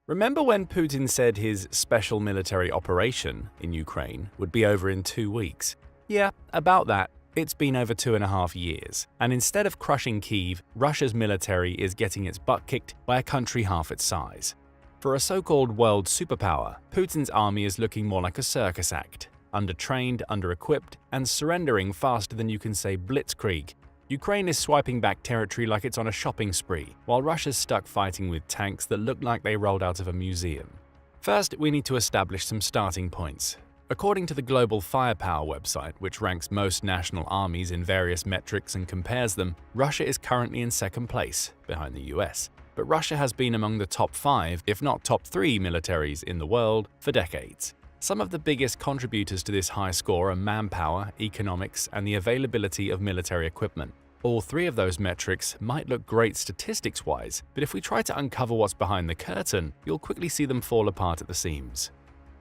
Remember when Putin said his special military operation in Ukraine would be over in 2 weeks? Yeah, about that. It's been over 2.5 years, and instead of crushing Kyiv, Russia's military is getting its butt kicked by a country half its size. For a so-called world superpower, Putin's army is looking more like a circus act, undertrained, under-equipped, and surrendering faster than you can say blitzkrieg. Ukraine is swiping back territory like it's on a shopping spree, while Russia's stuck fighting with tanks that look like they rolled out of a museum. First, we need to establish some starting points. According to the Global Firepower website, which ranks most national armies in various metrics and compares them, Russia is currently in second place, behind the US. But Russia has been among the top 5, if not top 3 militaries in the world for decades. Some of the biggest contributors to this high score are manpower, economics, and the availability of military equipment. All 3 of those metrics might look great statistics-wise, but if we try to uncover what's behind the curtain, you'll quickly see them fall apart at the seams.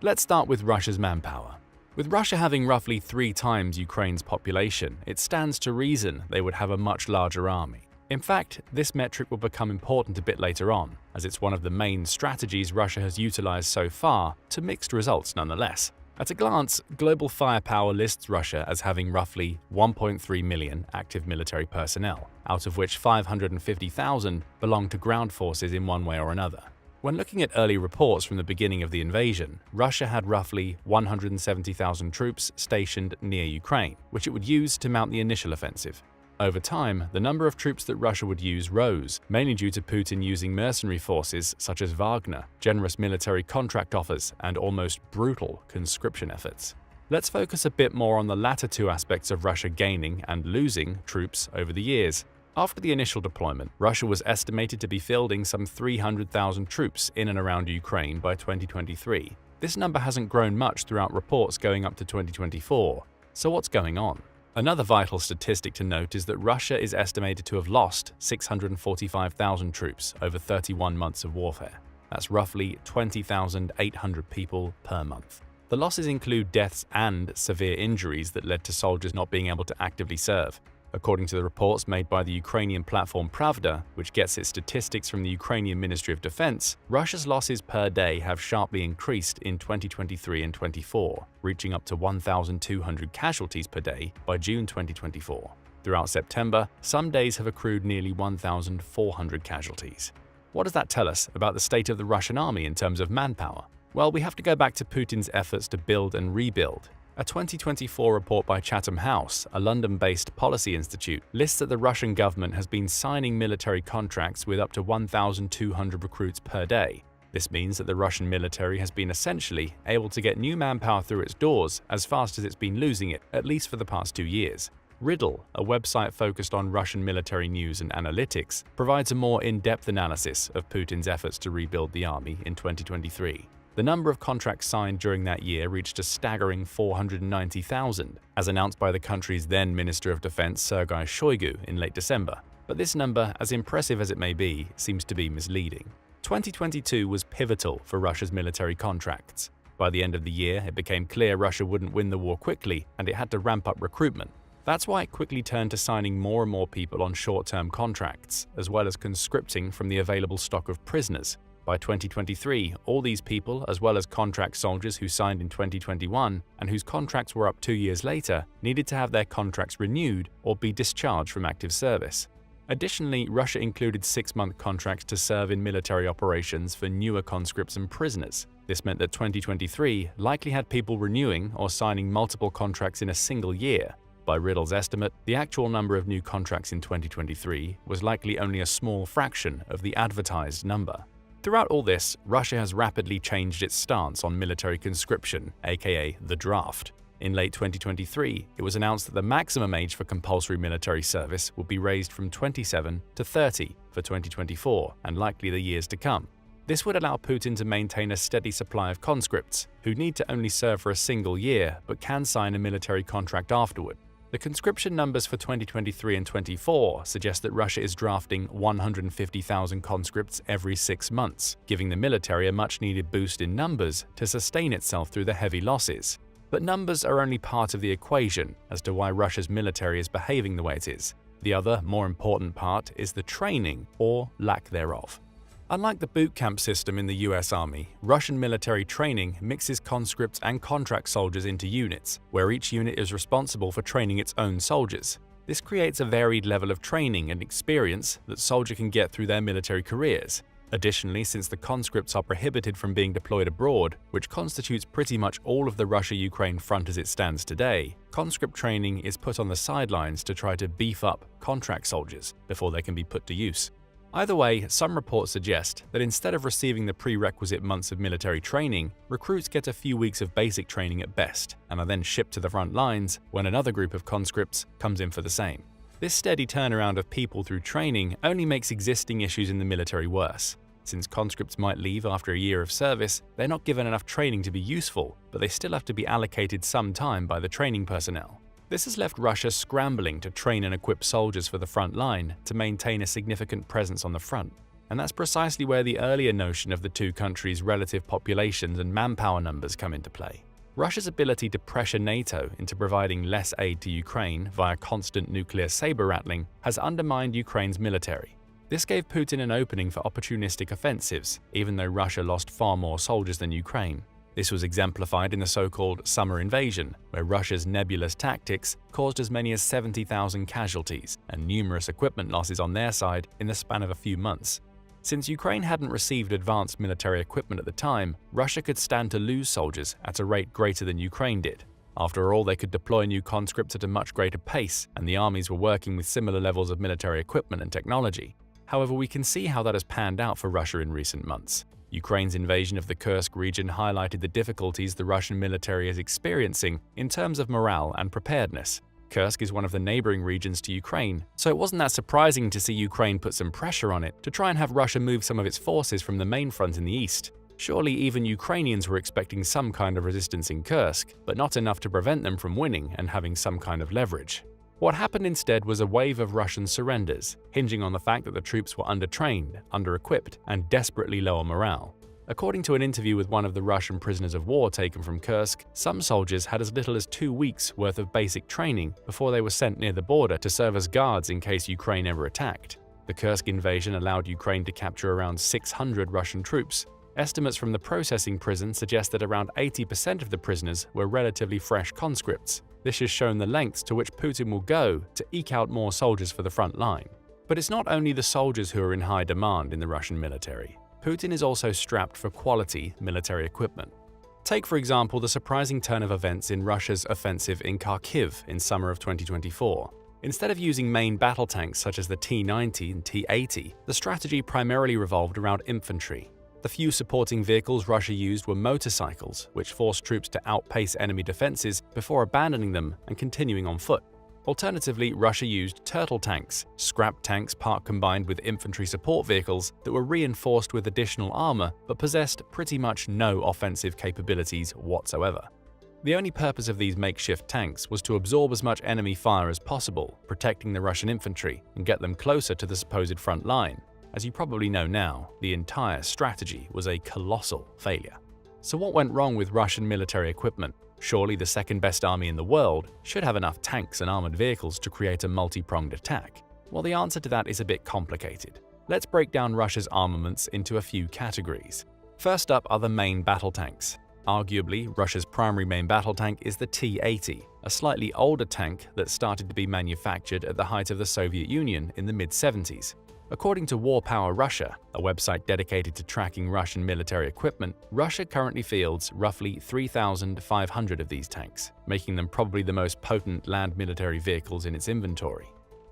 Let's start with Russia's manpower. With Russia having roughly 3 times Ukraine's population, it stands to reason they would have a much larger army. In fact, this metric will become important a bit later on, as it's one of the main strategies Russia has utilized so far, to mixed results nonetheless. At a glance, Global Firepower lists Russia as having roughly 1.3 million active military personnel, out of which 550,000 belong to ground forces in one way or another. When looking at early reports from the beginning of the invasion, Russia had roughly 170,000 troops stationed near Ukraine, which it would use to mount the initial offensive. Over time, the number of troops that Russia would use rose, mainly due to Putin using mercenary forces such as Wagner, generous military contract offers, and almost brutal conscription efforts. Let's focus a bit more on the latter 2 aspects of Russia gaining and losing troops over the years. After the initial deployment, Russia was estimated to be fielding some 300,000 troops in and around Ukraine by 2023. This number hasn't grown much throughout reports going up to 2024. So what's going on? Another vital statistic to note is that Russia is estimated to have lost 645,000 troops over 31 months of warfare. That's roughly 20,800 people per month. The losses include deaths and severe injuries that led to soldiers not being able to actively serve. According to the reports made by the Ukrainian platform Pravda, which gets its statistics from the Ukrainian Ministry of Defense, Russia's losses per day have sharply increased in 2023 and 24, reaching up to 1,200 casualties per day by June 2024. Throughout September, some days have accrued nearly 1,400 casualties. What does that tell us about the state of the Russian army in terms of manpower? Well, we have to go back to Putin's efforts to build and rebuild. A 2024 report by Chatham House, a London-based policy institute, lists that the Russian government has been signing military contracts with up to 1,200 recruits per day. This means that the Russian military has been essentially able to get new manpower through its doors as fast as it's been losing it, at least for the past 2 years. Riddle, a website focused on Russian military news and analytics, provides a more in-depth analysis of Putin's efforts to rebuild the army in 2023. The number of contracts signed during that year reached a staggering 490,000, as announced by the country's then Minister of Defense Sergei Shoigu in late December. But this number, as impressive as it may be, seems to be misleading. 2022 was pivotal for Russia's military contracts. By the end of the year, it became clear Russia wouldn't win the war quickly, and it had to ramp up recruitment. That's why it quickly turned to signing more and more people on short-term contracts, as well as conscripting from the available stock of prisoners. By 2023, all these people, as well as contract soldiers who signed in 2021 and whose contracts were up 2 years later, needed to have their contracts renewed or be discharged from active service. Additionally, Russia included 6-month contracts to serve in military operations for newer conscripts and prisoners. This meant that 2023 likely had people renewing or signing multiple contracts in a single year. By Riddle's estimate, the actual number of new contracts in 2023 was likely only a small fraction of the advertised number. Throughout all this, Russia has rapidly changed its stance on military conscription, aka the draft. In late 2023, it was announced that the maximum age for compulsory military service would be raised from 27 to 30 for 2024 and likely the years to come. This would allow Putin to maintain a steady supply of conscripts, who need to only serve for a single year but can sign a military contract afterward. The conscription numbers for 2023 and 24 suggest that Russia is drafting 150,000 conscripts every 6 months, giving the military a much-needed boost in numbers to sustain itself through the heavy losses. But numbers are only part of the equation as to why Russia's military is behaving the way it is. The other, more important part is the training, or lack thereof. Unlike the boot camp system in the US Army, Russian military training mixes conscripts and contract soldiers into units, where each unit is responsible for training its own soldiers. This creates a varied level of training and experience that soldiers can get through their military careers. Additionally, since the conscripts are prohibited from being deployed abroad, which constitutes pretty much all of the Russia-Ukraine front as it stands today, conscript training is put on the sidelines to try to beef up contract soldiers before they can be put to use. Either way, some reports suggest that instead of receiving the prerequisite months of military training, recruits get a few weeks of basic training at best, and are then shipped to the front lines when another group of conscripts comes in for the same. This steady turnaround of people through training only makes existing issues in the military worse. Since conscripts might leave after a year of service, they're not given enough training to be useful, but they still have to be allocated some time by the training personnel. This has left Russia scrambling to train and equip soldiers for the front line to maintain a significant presence on the front. And that's precisely where the earlier notion of the two countries' relative populations and manpower numbers come into play. Russia's ability to pressure NATO into providing less aid to Ukraine via constant nuclear saber-rattling has undermined Ukraine's military. This gave Putin an opening for opportunistic offensives, even though Russia lost far more soldiers than Ukraine. This was exemplified in the so-called summer invasion, where Russia's nebulous tactics caused as many as 70,000 casualties and numerous equipment losses on their side in the span of a few months. Since Ukraine hadn't received advanced military equipment at the time, Russia could stand to lose soldiers at a rate greater than Ukraine did. After all, they could deploy new conscripts at a much greater pace, and the armies were working with similar levels of military equipment and technology. However, we can see how that has panned out for Russia in recent months. Ukraine's invasion of the Kursk region highlighted the difficulties the Russian military is experiencing in terms of morale and preparedness. Kursk is one of the neighboring regions to Ukraine, so it wasn't that surprising to see Ukraine put some pressure on it to try and have Russia move some of its forces from the main front in the east. Surely even Ukrainians were expecting some kind of resistance in Kursk, but not enough to prevent them from winning and having some kind of leverage. What happened instead was a wave of Russian surrenders, hinging on the fact that the troops were undertrained, under-equipped, and desperately low on morale. According to an interview with one of the Russian prisoners of war taken from Kursk, some soldiers had as little as 2 weeks' worth of basic training before they were sent near the border to serve as guards in case Ukraine ever attacked. The Kursk invasion allowed Ukraine to capture around 600 Russian troops. Estimates from the processing prison suggest that around 80% of the prisoners were relatively fresh conscripts. This has shown the lengths to which Putin will go to eke out more soldiers for the front line. But it's not only the soldiers who are in high demand in the Russian military. Putin is also strapped for quality military equipment. Take, for example, the surprising turn of events in Russia's offensive in Kharkiv in summer of 2024. Instead of using main battle tanks such as the T-90 and T-80, the strategy primarily revolved around infantry. The few supporting vehicles Russia used were motorcycles, which forced troops to outpace enemy defenses before abandoning them and continuing on foot. Alternatively, Russia used turtle tanks, scrap tanks part combined with infantry support vehicles that were reinforced with additional armor but possessed pretty much no offensive capabilities whatsoever. The only purpose of these makeshift tanks was to absorb as much enemy fire as possible, protecting the Russian infantry and get them closer to the supposed front line. As you probably know now, the entire strategy was a colossal failure. So what went wrong with Russian military equipment? Surely the second-best army in the world should have enough tanks and armored vehicles to create a multi-pronged attack. Well, the answer to that is a bit complicated. Let's break down Russia's armaments into a few categories. First up are the main battle tanks. Arguably, Russia's primary main battle tank is the T-80, a slightly older tank that started to be manufactured at the height of the Soviet Union in the mid-70s. According to War Power Russia, a website dedicated to tracking Russian military equipment, Russia currently fields roughly 3,500 of these tanks, making them probably the most potent land military vehicles in its inventory.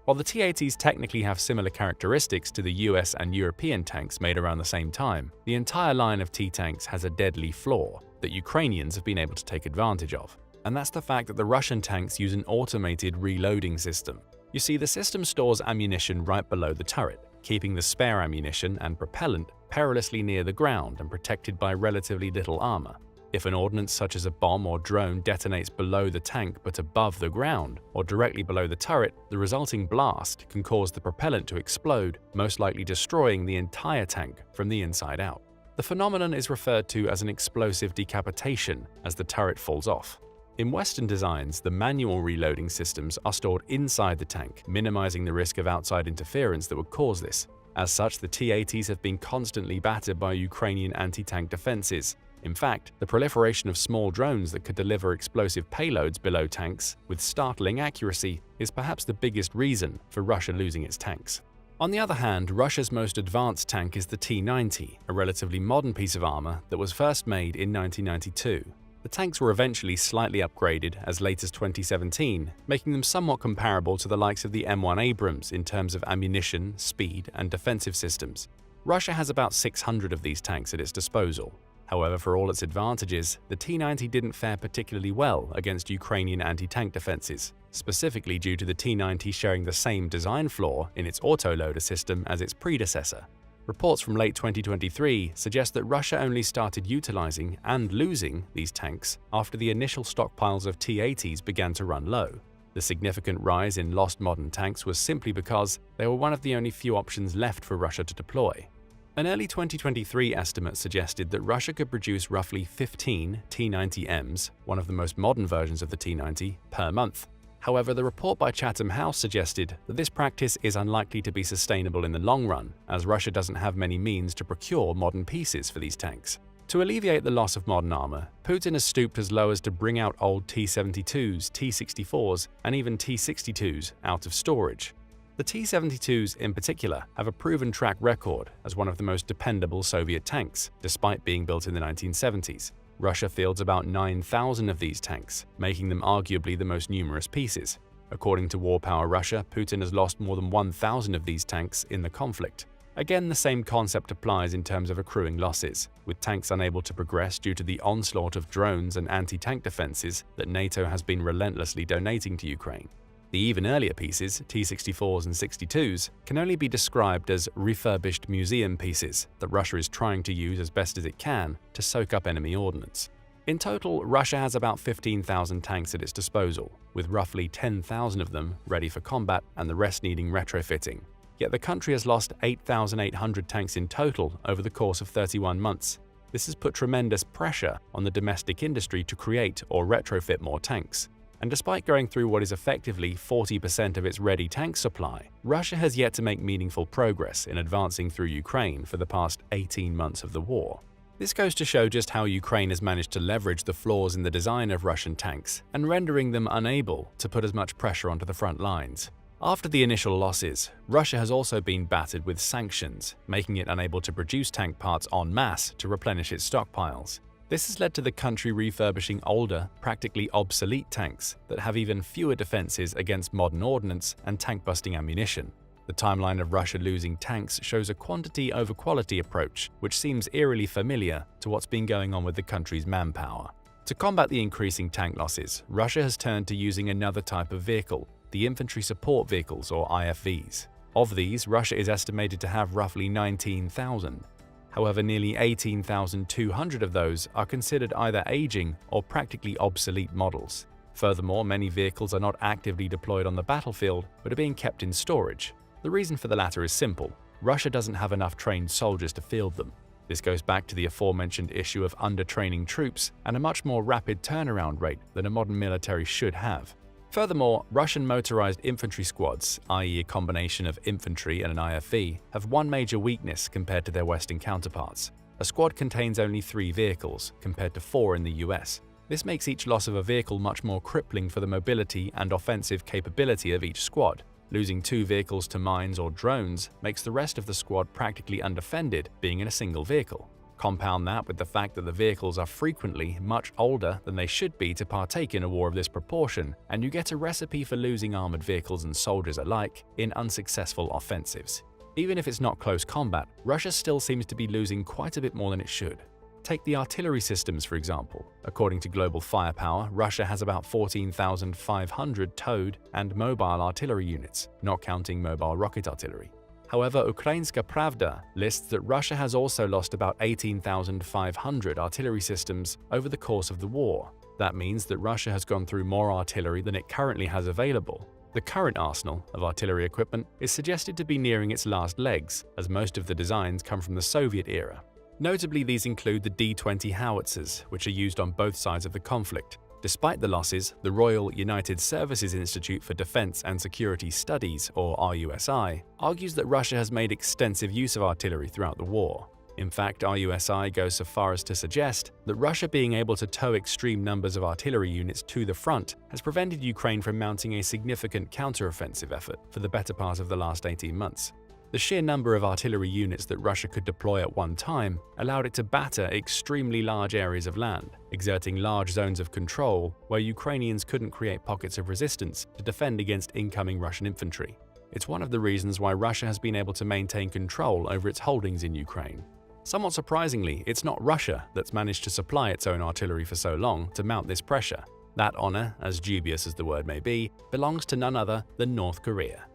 While the T-80s technically have similar characteristics to the US and European tanks made around the same time, the entire line of T-tanks has a deadly flaw that Ukrainians have been able to take advantage of. And that's the fact that the Russian tanks use an automated reloading system. You see, the system stores ammunition right below the turret, keeping the spare ammunition and propellant perilously near the ground and protected by relatively little armor. If an ordnance such as a bomb or drone detonates below the tank but above the ground, or directly below the turret, the resulting blast can cause the propellant to explode, most likely destroying the entire tank from the inside out. The phenomenon is referred to as an explosive decapitation as the turret falls off. In Western designs, the manual reloading systems are stored inside the tank, minimizing the risk of outside interference that would cause this. As such, the T-80s have been constantly battered by Ukrainian anti-tank defenses. In fact, the proliferation of small drones that could deliver explosive payloads below tanks with startling accuracy is perhaps the biggest reason for Russia losing its tanks. On the other hand, Russia's most advanced tank is the T-90, a relatively modern piece of armor that was first made in 1992. The tanks were eventually slightly upgraded as late as 2017, making them somewhat comparable to the likes of the M1 Abrams in terms of ammunition, speed, and defensive systems. Russia has about 600 of these tanks at its disposal. However, for all its advantages, the T-90 didn't fare particularly well against Ukrainian anti-tank defenses, specifically due to the T-90 sharing the same design flaw in its autoloader system as its predecessor. Reports from late 2023 suggest that Russia only started utilizing and losing these tanks after the initial stockpiles of T-80s began to run low. The significant rise in lost modern tanks was simply because they were one of the only few options left for Russia to deploy. An early 2023 estimate suggested that Russia could produce roughly 15 T-90Ms, one of the most modern versions of the T-90, per month. However, the report by Chatham House suggested that this practice is unlikely to be sustainable in the long run, as Russia doesn't have many means to procure modern pieces for these tanks. To alleviate the loss of modern armor, Putin has stooped as low as to bring out old T-72s, T-64s, and even T-62s out of storage. The T-72s in particular have a proven track record as one of the most dependable Soviet tanks, despite being built in the 1970s. Russia fields about 9,000 of these tanks, making them arguably the most numerous pieces. According to War Power Russia, Putin has lost more than 1,000 of these tanks in the conflict. Again, the same concept applies in terms of accruing losses, with tanks unable to progress due to the onslaught of drones and anti-tank defenses that NATO has been relentlessly donating to Ukraine. The even earlier pieces, T-64s and 62s, can only be described as refurbished museum pieces that Russia is trying to use as best as it can to soak up enemy ordnance. In total, Russia has about 15,000 tanks at its disposal, with roughly 10,000 of them ready for combat and the rest needing retrofitting. Yet the country has lost 8,800 tanks in total over the course of 31 months. This has put tremendous pressure on the domestic industry to create or retrofit more tanks. And despite going through what is effectively 40% of its ready tank supply, Russia has yet to make meaningful progress in advancing through Ukraine for the past 18 months of the war. This goes to show just how Ukraine has managed to leverage the flaws in the design of Russian tanks and rendering them unable to put as much pressure onto the front lines. After the initial losses, Russia has also been battered with sanctions, making it unable to produce tank parts en masse to replenish its stockpiles. This has led to the country refurbishing older, practically obsolete tanks that have even fewer defenses against modern ordnance and tank-busting ammunition. The timeline of Russia losing tanks shows a quantity over quality approach, which seems eerily familiar to what's been going on with the country's manpower. To combat the increasing tank losses, Russia has turned to using another type of vehicle, the infantry support vehicles or IFVs. Of these, Russia is estimated to have roughly 19,000. However, nearly 18,200 of those are considered either aging or practically obsolete models. Furthermore, many vehicles are not actively deployed on the battlefield, but are being kept in storage. The reason for the latter is simple. Russia doesn't have enough trained soldiers to field them. This goes back to the aforementioned issue of undertraining troops and a much more rapid turnaround rate than a modern military should have. Furthermore, Russian motorized infantry squads, i.e. a combination of infantry and an IFV, have one major weakness compared to their Western counterparts. A squad contains only 3 vehicles, compared to 4 in the US. This makes each loss of a vehicle much more crippling for the mobility and offensive capability of each squad. Losing 2 vehicles to mines or drones makes the rest of the squad practically undefended, being in a single vehicle. Compound that with the fact that the vehicles are frequently much older than they should be to partake in a war of this proportion, and you get a recipe for losing armored vehicles and soldiers alike in unsuccessful offensives. Even if it's not close combat, Russia still seems to be losing quite a bit more than it should. Take the artillery systems, for example. According to Global Firepower, Russia has about 14,500 towed and mobile artillery units, not counting mobile rocket artillery. However, Ukrainska Pravda lists that Russia has also lost about 18,500 artillery systems over the course of the war. That means that Russia has gone through more artillery than it currently has available. The current arsenal of artillery equipment is suggested to be nearing its last legs, as most of the designs come from the Soviet era. Notably, these include the D-20 howitzers, which are used on both sides of the conflict. Despite the losses, the Royal United Services Institute for Defense and Security Studies, or RUSI, argues that Russia has made extensive use of artillery throughout the war. In fact, RUSI goes so far as to suggest that Russia being able to tow extreme numbers of artillery units to the front has prevented Ukraine from mounting a significant counteroffensive effort for the better part of the last 18 months. The sheer number of artillery units that Russia could deploy at one time allowed it to batter extremely large areas of land, exerting large zones of control where Ukrainians couldn't create pockets of resistance to defend against incoming Russian infantry. It's one of the reasons why Russia has been able to maintain control over its holdings in Ukraine. Somewhat surprisingly, it's not Russia that's managed to supply its own artillery for so long to mount this pressure. That honor, as dubious as the word may be, belongs to none other than North Korea.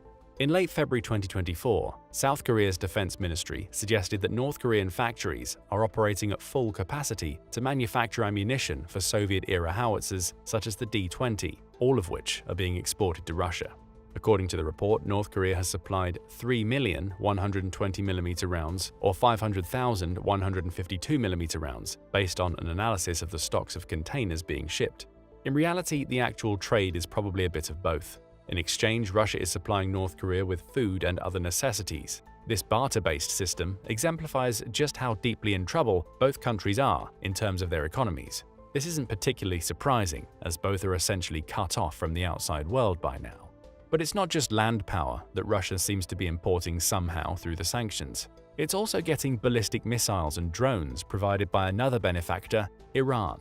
In late February 2024, South Korea's defense ministry suggested that North Korean factories are operating at full capacity to manufacture ammunition for Soviet-era howitzers such as the D-20, all of which are being exported to Russia. According to the report, North Korea has supplied 3 million 120mm rounds or 500,000 152mm rounds based on an analysis of the stocks of containers being shipped. In reality, the actual trade is probably a bit of both. In exchange, Russia is supplying North Korea with food and other necessities. This barter-based system exemplifies just how deeply in trouble both countries are in terms of their economies. This isn't particularly surprising, as both are essentially cut off from the outside world by now. But it's not just land power that Russia seems to be importing somehow through the sanctions. It's also getting ballistic missiles and drones provided by another benefactor, Iran.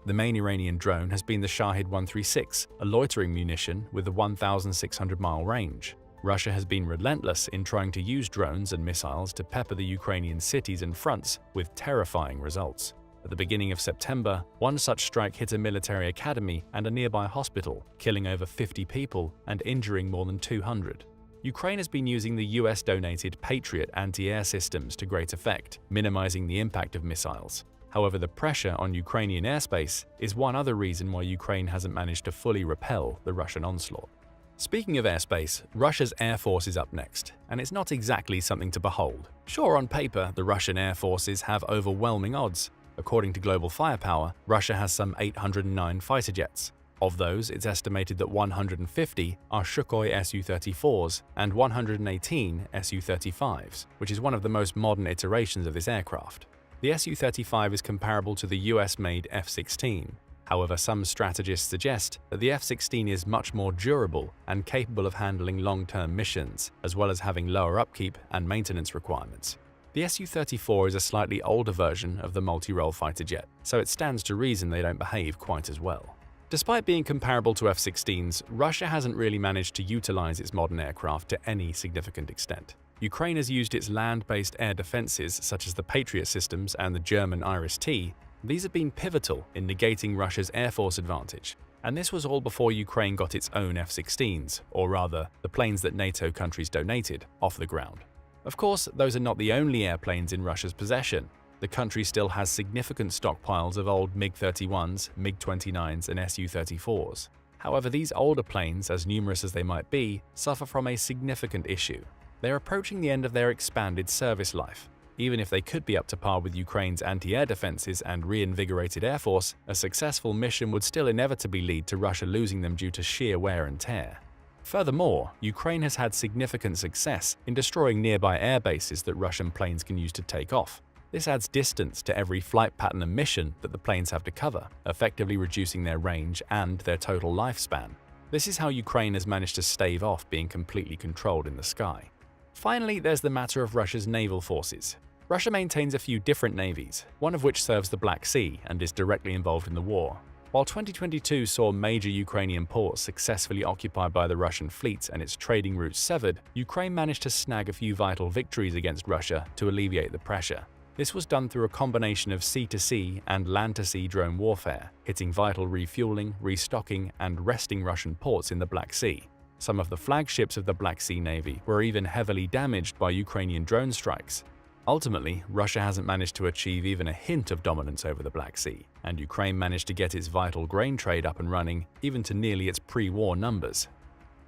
The main Iranian drone has been the Shahid-136, a loitering munition with a 1,600-mile range. Russia has been relentless in trying to use drones and missiles to pepper the Ukrainian cities and fronts with terrifying results. At the beginning of September, one such strike hit a military academy and a nearby hospital, killing over 50 people and injuring more than 200. Ukraine has been using the US-donated Patriot anti-air systems to great effect, minimizing the impact of missiles. However, the pressure on Ukrainian airspace is one other reason why Ukraine hasn't managed to fully repel the Russian onslaught. Speaking of airspace, Russia's Air Force is up next, and it's not exactly something to behold. Sure, on paper, the Russian Air Forces have overwhelming odds. According to Global Firepower, Russia has some 809 fighter jets. Of those, it's estimated that 150 are Sukhoi Su-34s and 118 Su-35s, which is one of the most modern iterations of this aircraft. The Su-35 is comparable to the US-made F-16. However, some strategists suggest that the F-16 is much more durable and capable of handling long-term missions, as well as having lower upkeep and maintenance requirements. The Su-34 is a slightly older version of the multi-role fighter jet, so it stands to reason they don't behave quite as well. Despite being comparable to F-16s, Russia hasn't really managed to utilize its modern aircraft to any significant extent. Ukraine has used its land-based air defenses such as the Patriot systems and the German Iris-T. These have been pivotal in negating Russia's air force advantage. And this was all before Ukraine got its own F-16s, or rather, the planes that NATO countries donated, off the ground. Of course, those are not the only airplanes in Russia's possession. The country still has significant stockpiles of old MiG-31s, MiG-29s, and Su-34s. However, these older planes, as numerous as they might be, suffer from a significant issue. They're approaching the end of their expanded service life. Even if they could be up to par with Ukraine's anti-air defenses and reinvigorated air force, a successful mission would still inevitably lead to Russia losing them due to sheer wear and tear. Furthermore, Ukraine has had significant success in destroying nearby air bases that Russian planes can use to take off. This adds distance to every flight pattern and mission that the planes have to cover, effectively reducing their range and their total lifespan. This is how Ukraine has managed to stave off being completely controlled in the sky. Finally, there's the matter of Russia's naval forces. Russia maintains a few different navies, one of which serves the Black Sea and is directly involved in the war. While 2022 saw major Ukrainian ports successfully occupied by the Russian fleet and its trading routes severed, Ukraine managed to snag a few vital victories against Russia to alleviate the pressure. This was done through a combination of sea-to-sea and land-to-sea drone warfare, hitting vital refueling, restocking, and resting Russian ports in the Black Sea. Some of the flagships of the Black Sea Navy were even heavily damaged by Ukrainian drone strikes. Ultimately, Russia hasn't managed to achieve even a hint of dominance over the Black Sea, and Ukraine managed to get its vital grain trade up and running even to nearly its pre-war numbers.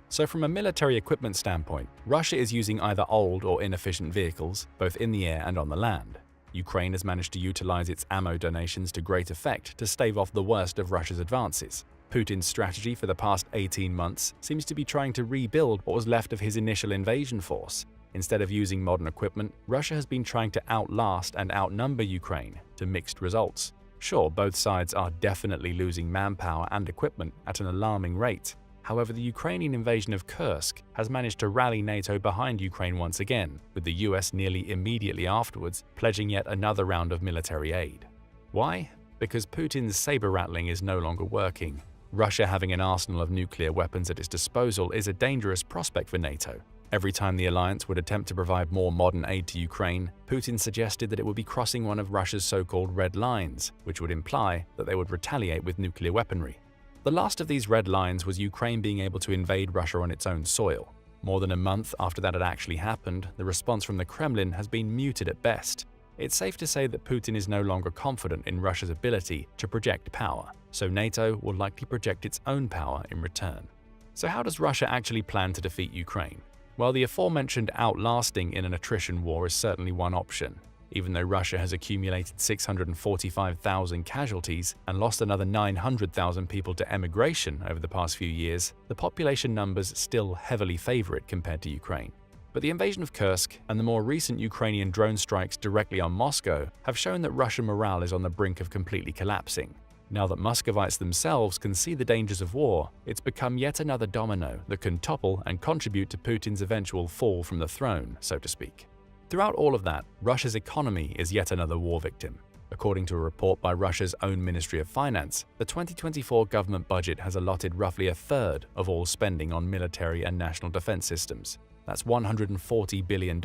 So from a military equipment standpoint, Russia is using either old or inefficient vehicles, both in the air and on the land. Ukraine has managed to utilize its ammo donations to great effect to stave off the worst of Russia's advances. Putin's strategy for the past 18 months seems to be trying to rebuild what was left of his initial invasion force. Instead of using modern equipment, Russia has been trying to outlast and outnumber Ukraine, to mixed results. Sure, both sides are definitely losing manpower and equipment at an alarming rate. However, the Ukrainian invasion of Kursk has managed to rally NATO behind Ukraine once again, with the US nearly immediately afterwards pledging yet another round of military aid. Why? Because Putin's saber-rattling is no longer working. Russia having an arsenal of nuclear weapons at its disposal is a dangerous prospect for NATO. Every time the alliance would attempt to provide more modern aid to Ukraine, Putin suggested that it would be crossing one of Russia's so-called red lines, which would imply that they would retaliate with nuclear weaponry. The last of these red lines was Ukraine being able to invade Russia on its own soil. More than a month after that had actually happened, the response from the Kremlin has been muted at best. It's safe to say that Putin is no longer confident in Russia's ability to project power, so NATO will likely project its own power in return. So how does Russia actually plan to defeat Ukraine? Well, the aforementioned outlasting in an attrition war is certainly one option. Even though Russia has accumulated 645,000 casualties and lost another 900,000 people to emigration over the past few years, the population numbers still heavily favor it compared to Ukraine. But the invasion of Kursk and the more recent Ukrainian drone strikes directly on Moscow have shown that Russian morale is on the brink of completely collapsing. Now that Muscovites themselves can see the dangers of war, it's become yet another domino that can topple and contribute to Putin's eventual fall from the throne, so to speak. Throughout all of that, Russia's economy is yet another war victim. According to a report by Russia's own Ministry of Finance, the 2024 government budget has allotted roughly a third of all spending on military and national defense systems. That's $140 billion,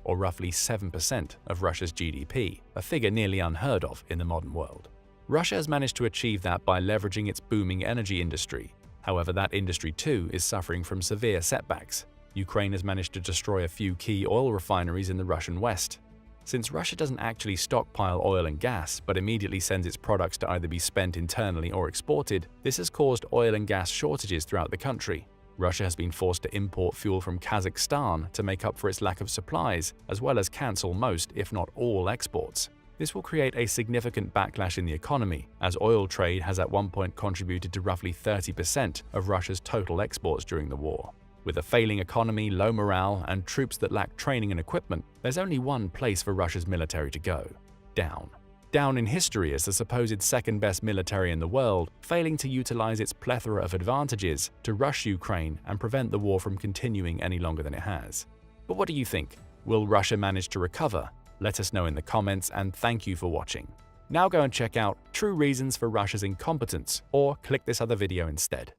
or roughly 7% of Russia's GDP, a figure nearly unheard of in the modern world. Russia has managed to achieve that by leveraging its booming energy industry. However, that industry too is suffering from severe setbacks. Ukraine has managed to destroy a few key oil refineries in the Russian west. Since Russia doesn't actually stockpile oil and gas, but immediately sends its products to either be spent internally or exported, this has caused oil and gas shortages throughout the country. Russia has been forced to import fuel from Kazakhstan to make up for its lack of supplies, as well as cancel most, if not all, exports. This will create a significant backlash in the economy, as oil trade has at one point contributed to roughly 30% of Russia's total exports during the war. With a failing economy, low morale, and troops that lack training and equipment, there's only one place for Russia's military to go: down. Down in history as the supposed second-best military in the world, failing to utilize its plethora of advantages to rush Ukraine and prevent the war from continuing any longer than it has. But what do you think? Will Russia manage to recover? Let us know in the comments, and thank you for watching. Now go and check out True Reasons for Russia's Incompetence, or click this other video instead.